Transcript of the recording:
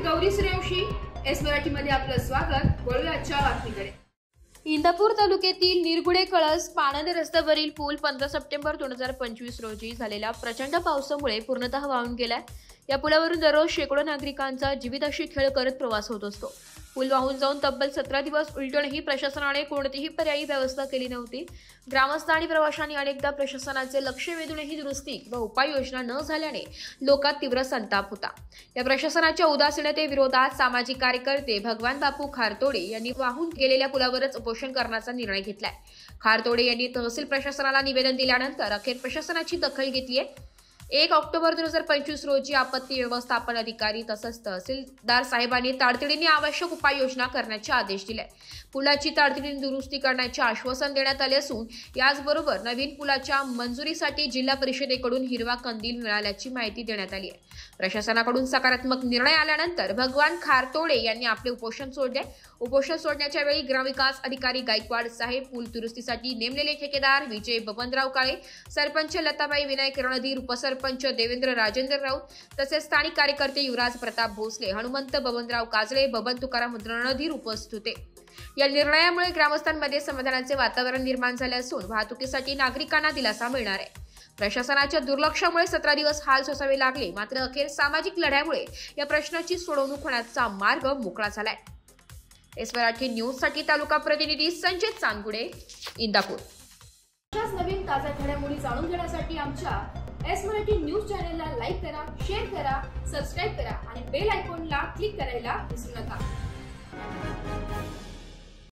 Gauri Suryavanshi S Marathi मध्ये आपलं स्वागत। वळूया आजच्या बातमीकडे। इंदापूर तालुक्यातील निरगुडे कळस पाणंद रस्त्यावरील पूल 15 सप्टेंबर 2025 रोजी झालेल्या प्रचंड पावसामुळे पूर्णतः वाहून गेलाय। या पुलावरून दररोज शेकडो नागरिकांचा जीविताशी खेळ करत प्रवास होत असतो। पूल वाहून जाऊन तब्बल 17 दिवस उलटूनही प्रशासनाने कोणतीही पर्यायी व्यवस्था केली नव्हती। ग्रामस्थ आणि प्रवाशांनी अनेकदा प्रशासनाचे लक्ष वेधूनही दुरुस्ती किंवा उपाययोजना न झाल्याने लोकात तीव्र संताप होता। या प्रशासनाच्या उदासीनतेविरोधात सामाजिक कार्यकर्ते भगवान बापू खारतोडे यांनी वाहून गेलेल्या पुलावरच उपोषण करण्याचा निर्णय घेतलाय। खारतोडे यांनी तहसील प्रशासनाला निवेदन दिल्यानंतर अखेर प्रशासनाची दखल घेतली आहे। 1 ऑक्टोबर 2025 रोजी आपत्ती व्यवस्थापन अधिकारी तसंच तहसीलदार साहेबांनी तातडीने आवश्यक उपाययोजना करण्याचे आदेश दिले। पुलाची तातडीने दुरुस्ती करण्याचे आश्वासन देण्यात आले असून याचबरोबर नवीन पुलाच्या मंजुरीसाठी जिल्हा परिषदेकडून हिरवा कंदील मिळाल्याची माहिती देण्यात आली आहे। प्रशासनाकडून सकारात्मक निर्णय आल्यानंतर भगवान खारतोडे यांनी आपले उपोषण सोडले। उपोषण सोडण्याच्या वेळी ग्रामविकास अधिकारी गायकवाड साहेब, पूल दुरुस्तीसाठी नेमलेले ठेकेदार विजय बबनराव काळे, सरपंच लताबाई विनायक रणधीर, उपसरपंच देवेंद्र राजेंद्र राऊत तसेच स्थानिक कार्यकर्ते युवराज प्रताप भोसले, हनुमंत बबनराव काजळे, बबन तुकाराम रणधीर उपस्थित होते। या निर्णयामुळे ग्रामस्थांमध्ये समाधानाचे वातावरण निर्माण झाले असून वाहतुकीसाठी नागरिकांना दिलासा मिळणार आहे। प्रशासनाच्या दुर्लक्षामुळे 17 दिवस हाल सोसावे लागले, मात्र अखेर सामाजिक लढ्यामुळे या प्रश्नाची सोडवणूक होण्याचा मार्ग मोकळा झालाय। एस मराठी न्यूज साठी तालुका प्रतिनिधी संचित चांदगुडे, इंदापूर। अशाच नवीन ताज्या घडामोडी जाणून घेण्यासाठी आमच्या एस मराठी न्यूज चॅनलला लाईक करा, शेअर करा, सबस्क्राइब करा आणि बेल आयकॉनला क्लिक करायला विसरू नका।